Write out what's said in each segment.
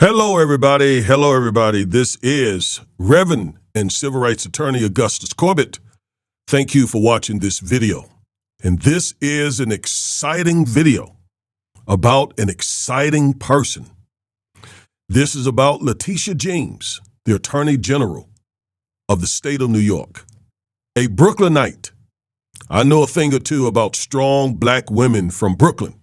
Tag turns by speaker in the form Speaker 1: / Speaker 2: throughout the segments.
Speaker 1: Hello, everybody. Hello, everybody. This is Reverend and Civil Rights Attorney Augustus Corbett. Thank you for watching this video. And this is an exciting video about an exciting person. This is about Leticia James, the Attorney General of the state of New York, a Brooklynite. I know a thing or two about strong black women from Brooklyn.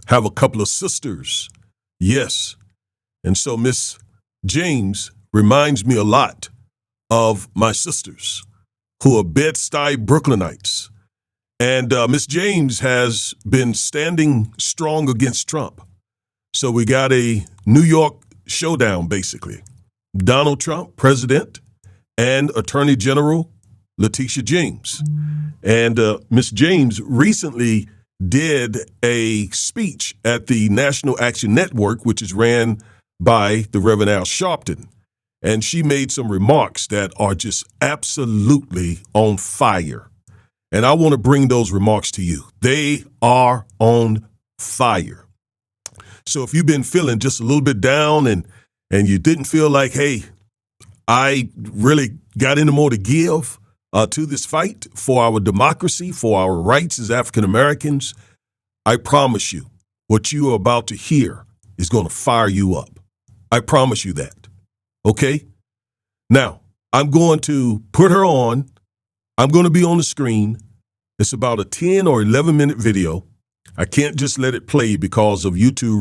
Speaker 1: Have a couple of sisters. Yes. And so Miss James reminds me a lot of my sisters who are Bed-Stuy Brooklynites. And Miss James has been standing strong against Trump. So we got a New York showdown, basically. Donald Trump, president, and Attorney General Leticia James. And Miss James recently did a speech at the National Action Network, which is ran by the Reverend Al Sharpton. And she made some remarks that are just absolutely on fire. And I want to bring those remarks to you. They are on fire. So if you've been feeling just a little bit down and you didn't feel like, hey, I really got any more to give to this fight for our democracy, for our rights as African Americans, I promise you what you are about to hear is going to fire you up. I promise you that. Okay? Now, I'm going to put her on. I'm going to be on the screen. It's about a 10 or 11-minute video. I can't just let it play because of YouTube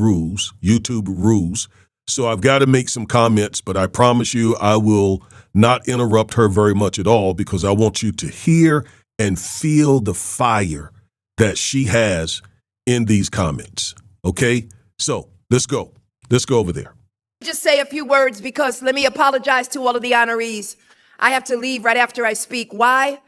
Speaker 1: rules. So I've got to make some comments, but I promise you I will not interrupt her very much at all because I want you to hear and feel the fire that she has in these comments. Okay? So let's go. Let's go over there.
Speaker 2: Just say a few words because let me apologize to all of the honorees. I have to leave right after I speak. Why?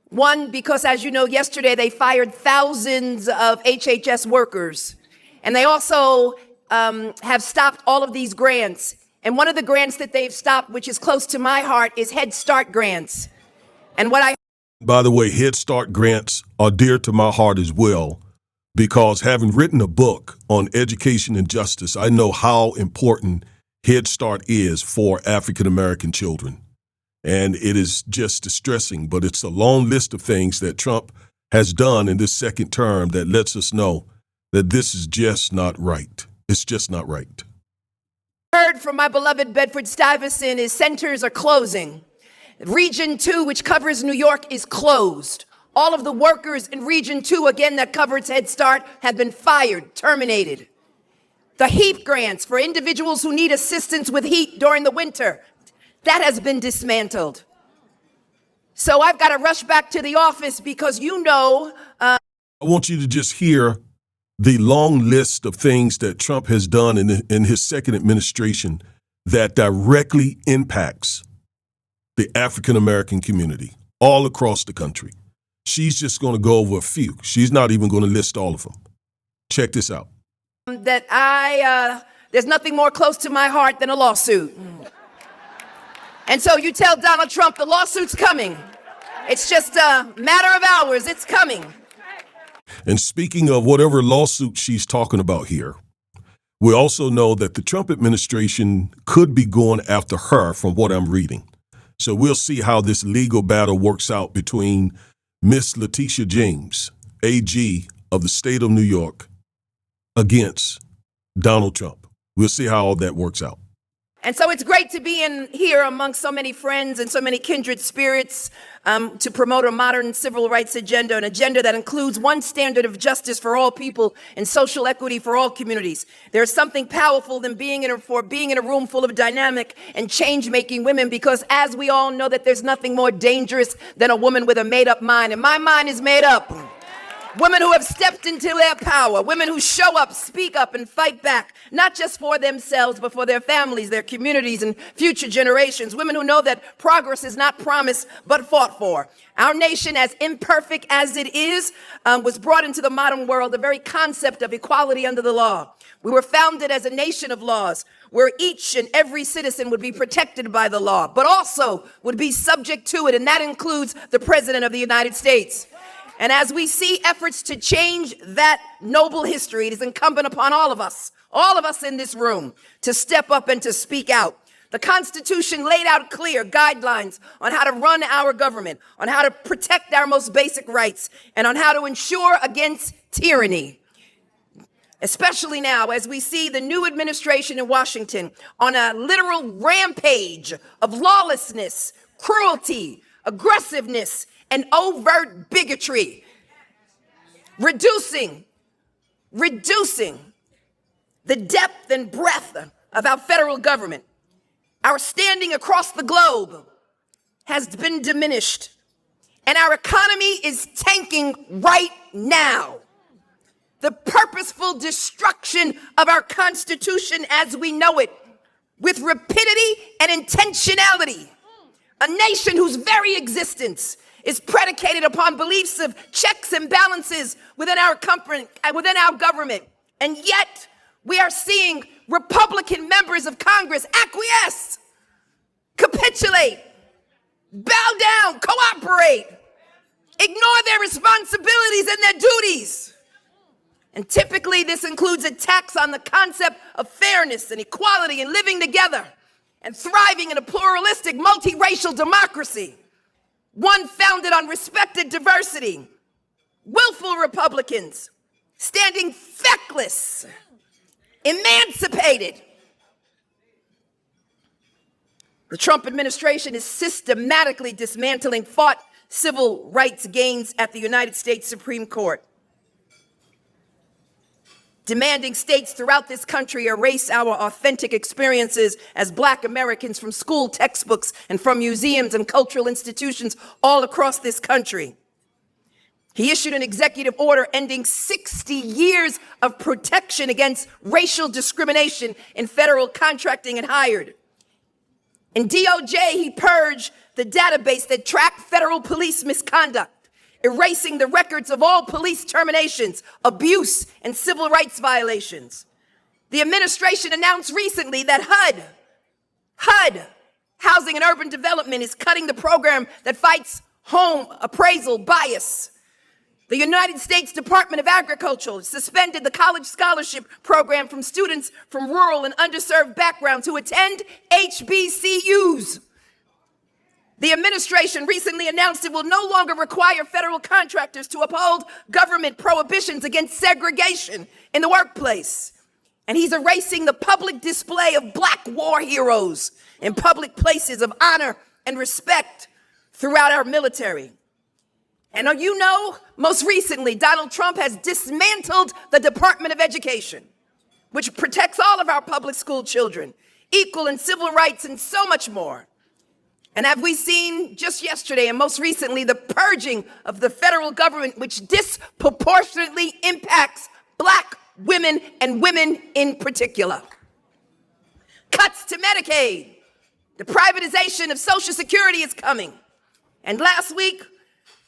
Speaker 2: One, because as you know, yesterday they fired thousands of HHS workers. And they also have stopped all of these grants. And one of the grants that they've stopped, which is close to my heart, is Head Start grants. And
Speaker 1: By the way, Head Start grants are dear to my heart as well, because having written a book on education and justice, I know how important Head Start is for African American children. And it is just distressing, but it's a long list of things that Trump has done in this second term that lets us know that this is just not right. It's just not right.
Speaker 2: Heard from my beloved Bedford-Stuyvesant is centers are closing. Region 2, which covers New York, is closed. All of the workers in Region 2, again, that covers Head Start, have been fired, terminated. The HEAP grants for individuals who need assistance with heat during the winter, that has been dismantled. So I've got to rush back to the office because I
Speaker 1: want you to just hear the long list of things that Trump has done in his second administration that directly impacts the African American community all across the country. She's just going to go over a few. She's not even going to list all of them. Check this out.
Speaker 2: There's nothing more close to my heart than a lawsuit. And so you tell Donald Trump the lawsuit's coming. It's just a matter of hours. It's coming.
Speaker 1: And speaking of whatever lawsuit she's talking about here, we also know that the Trump administration could be going after her from what I'm reading. So we'll see how this legal battle works out between Miss Leticia James, AG of the state of New York, against Donald Trump. We'll see how all that works out.
Speaker 2: And so it's great to be in here among so many friends and so many kindred spirits to promote a modern civil rights agenda, an agenda that includes one standard of justice for all people and social equity for all communities. There's something powerful than being in a room full of dynamic and change-making women, because as we all know that there's nothing more dangerous than a woman with a made-up mind, and my mind is made up. Women who have stepped into their power, women who show up, speak up, and fight back, not just for themselves, but for their families, their communities, and future generations. Women who know that progress is not promised, but fought for. Our nation, as imperfect as it is, was brought into the modern world, the very concept of equality under the law. We were founded as a nation of laws, where each and every citizen would be protected by the law, but also would be subject to it, and that includes the President of the United States. And as we see efforts to change that noble history, it is incumbent upon all of us, all of us in this room, to step up and to speak out. The Constitution laid out clear guidelines on how to run our government, on how to protect our most basic rights, and on how to ensure against tyranny. Especially now, as we see the new administration in Washington on a literal rampage of lawlessness, cruelty, aggressiveness, and overt bigotry. Reducing the depth and breadth of our federal government. Our standing across the globe has been diminished, and our economy is tanking right now. The purposeful destruction of our Constitution as we know it, with rapidity and intentionality. A nation whose very existence is predicated upon beliefs of checks and balances within our government. And yet, we are seeing Republican members of Congress acquiesce, capitulate, bow down, cooperate, ignore their responsibilities and their duties. And typically this includes attacks on the concept of fairness and equality and living together and thriving in a pluralistic, multiracial democracy, one founded on respected diversity. Willful Republicans standing feckless, emancipated. The Trump administration is systematically dismantling fought civil rights gains at the United States Supreme Court, demanding states throughout this country erase our authentic experiences as Black Americans from school textbooks and from museums and cultural institutions all across this country. He issued an executive order ending 60 years of protection against racial discrimination in federal contracting and hired. In DOJ, he purged the database that tracked federal police misconduct, erasing the records of all police terminations, abuse, and civil rights violations. The administration announced recently that HUD, Housing and Urban Development, is cutting the program that fights home appraisal bias. The United States Department of Agriculture suspended the college scholarship program from students from rural and underserved backgrounds who attend HBCUs. The administration recently announced it will no longer require federal contractors to uphold government prohibitions against segregation in the workplace. And he's erasing the public display of Black war heroes in public places of honor and respect throughout our military. And you know, most recently, Donald Trump has dismantled the Department of Education, which protects all of our public school children, equal and civil rights, and so much more. And have we seen just yesterday and most recently the purging of the federal government, which disproportionately impacts Black women and women in particular. Cuts to Medicaid. The privatization of Social Security is coming. And last week,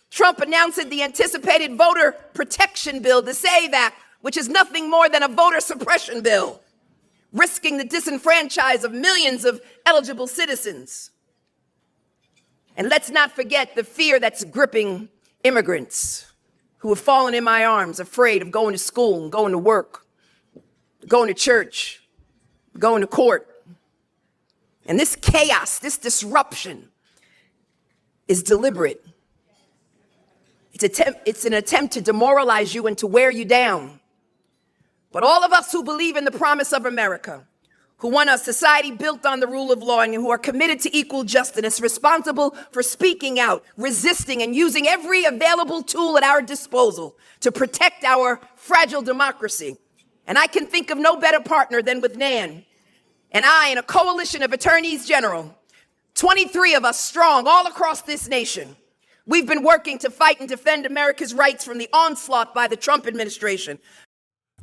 Speaker 2: Trump announced the anticipated voter protection bill, the SAVE Act, which is nothing more than a voter suppression bill, risking the disenfranchisement of millions of eligible citizens. And let's not forget the fear that's gripping immigrants who have fallen in my arms, afraid of going to school, going to work, going to church, going to court. And this chaos, this disruption is deliberate. It's an attempt to demoralize you and to wear you down. But all of us who believe in the promise of America, who want a society built on the rule of law and who are committed to equal justice, responsible for speaking out, resisting, and using every available tool at our disposal to protect our fragile democracy. And I can think of no better partner than with Nan and I in a coalition of attorneys general, 23 of us strong all across this nation. We've been working to fight and defend America's rights from the onslaught by the Trump administration.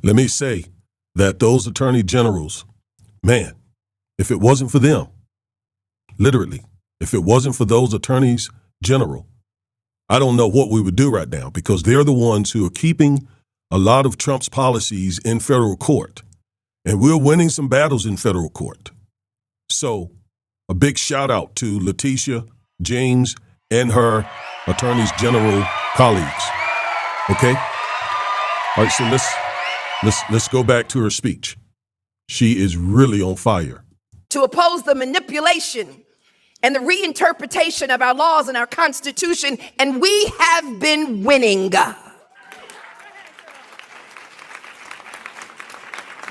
Speaker 1: Let me say that those attorney generals, man, if it wasn't for them, literally, if it wasn't for those attorneys general, I don't know what we would do right now, because they're the ones who are keeping a lot of Trump's policies in federal court. And we're winning some battles in federal court. So a big shout out to Leticia James and her attorneys general colleagues. Okay? All right, so let's go back to her speech. She is really on fire.
Speaker 2: To oppose the manipulation and the reinterpretation of our laws and our Constitution, and we have been winning.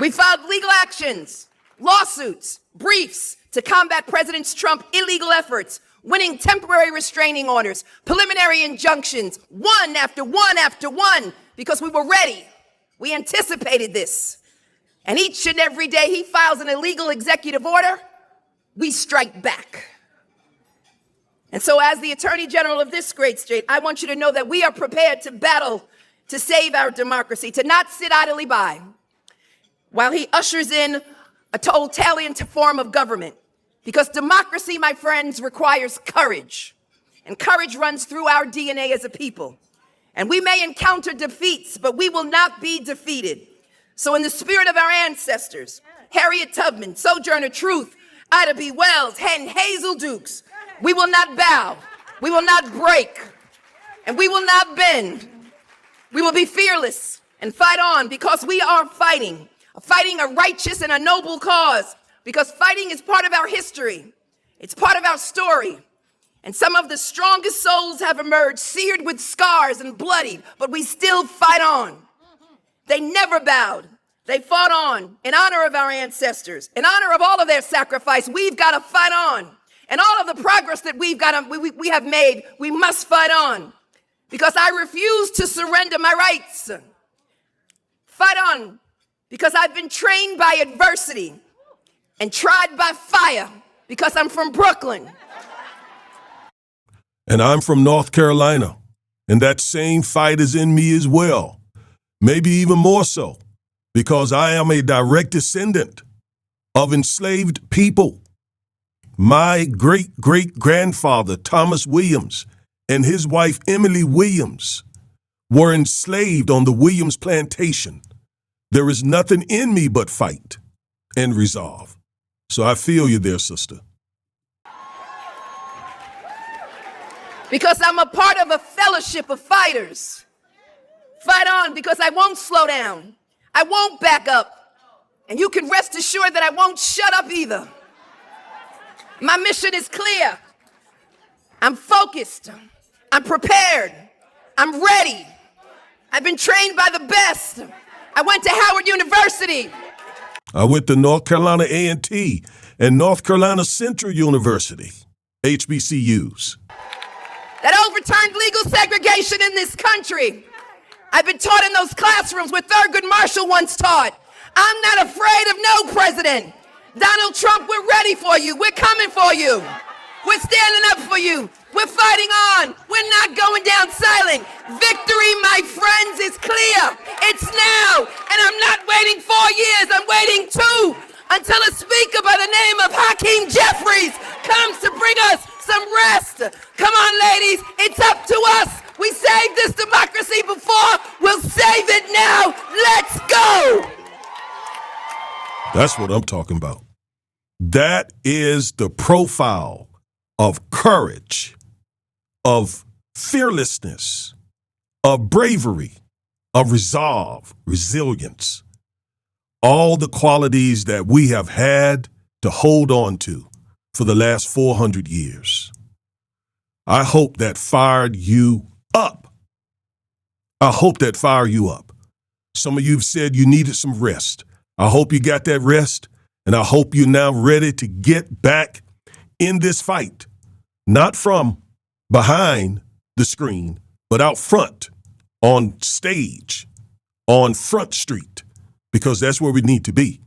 Speaker 2: We filed legal actions, lawsuits, briefs to combat President Trump's illegal efforts, winning temporary restraining orders, preliminary injunctions, one after one after one, because we were ready. We anticipated this. And each and every day he files an illegal executive order, we strike back. And so as the Attorney General of this great state, I want you to know that we are prepared to battle to save our democracy, to not sit idly by while he ushers in a totalitarian form of government. Because democracy, my friends, requires courage. And courage runs through our DNA as a people. And we may encounter defeats, but we will not be defeated. So in the spirit of our ancestors, Harriet Tubman, Sojourner Truth, Ida B. Wells, and Hazel Dukes, we will not bow, we will not break, and we will not bend. We will be fearless and fight on, because we are fighting a righteous and a noble cause, because fighting is part of our history. It's part of our story. And some of the strongest souls have emerged, seared with scars and bloodied, but we still fight on. They never bowed. They fought on in honor of our ancestors, in honor of all of their sacrifice. We've got to fight on. And all of the progress that we have made, we must fight on. Because I refuse to surrender my rights. Fight on. Because I've been trained by adversity and tried by fire, because I'm from Brooklyn.
Speaker 1: And I'm from North Carolina, and that same fight is in me as well. Maybe even more so, because I am a direct descendant of enslaved people. My great-great-grandfather, Thomas Williams, and his wife, Emily Williams, were enslaved on the Williams plantation. There is nothing in me but fight and resolve. So I feel you there, sister.
Speaker 2: Because I'm a part of a fellowship of fighters. Fight on, because I won't slow down. I won't back up. And you can rest assured that I won't shut up either. My mission is clear. I'm focused. I'm prepared. I'm ready. I've been trained by the best. I went to Howard University.
Speaker 1: I went to North Carolina A&T and North Carolina Central University, HBCUs.
Speaker 2: That overturned legal segregation in this country. I've been taught in those classrooms where Thurgood Marshall once taught. I'm not afraid of no president. Donald Trump, we're ready for you. We're coming for you. We're standing up for you. We're fighting on. We're not going down silent. Victory, my friends, is clear. It's now. And I'm not waiting 4 years. I'm waiting 2 until a speaker by the name of Hakeem Jeffries comes to bring us some rest. Come on, ladies. It's up to us. We saved this democracy before. We'll save it now. Let's go.
Speaker 1: That's what I'm talking about. That is the profile of courage, of fearlessness, of bravery, of resolve, resilience. All the qualities that we have had to hold on to for the last 400 years. I hope that fired you up. I hope that fired you up. Some of you have said you needed some rest. I hope you got that rest, and I hope you're now ready to get back in this fight, not from behind the screen, but out front, on stage, on Front Street, because that's where we need to be.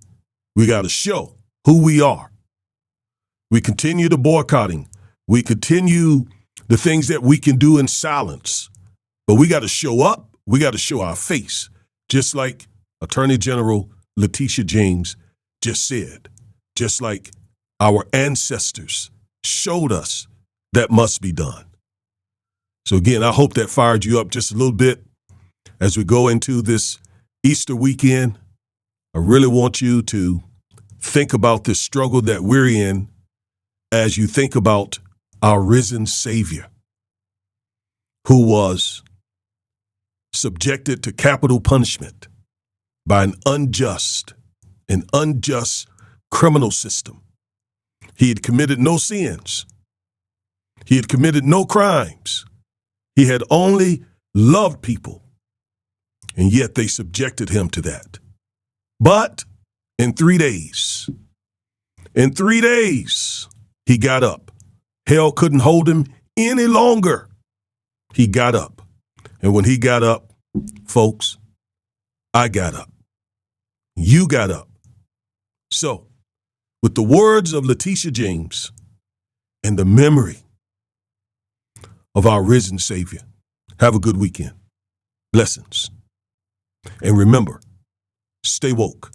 Speaker 1: We got to show who we are. We continue the boycotting. We continue the things that we can do in silence, but we got to show up. We got to show our face, just like Attorney General Leticia James just said, just like our ancestors showed us that must be done. So again, I hope that fired you up just a little bit as we go into this Easter weekend. I really want you to think about this struggle that we're in as you think about our risen Savior, who was subjected to capital punishment by an unjust an unjust criminal system. He had committed no sins. He had committed no crimes. He had only loved people, and yet they subjected him to that. But in 3 days, he got up. Hell couldn't hold him any longer. He got up. And when he got up, folks, I got up. You got up. So, with the words of Leticia James and the memory of our risen Savior, have a good weekend. Blessings. And remember, stay woke.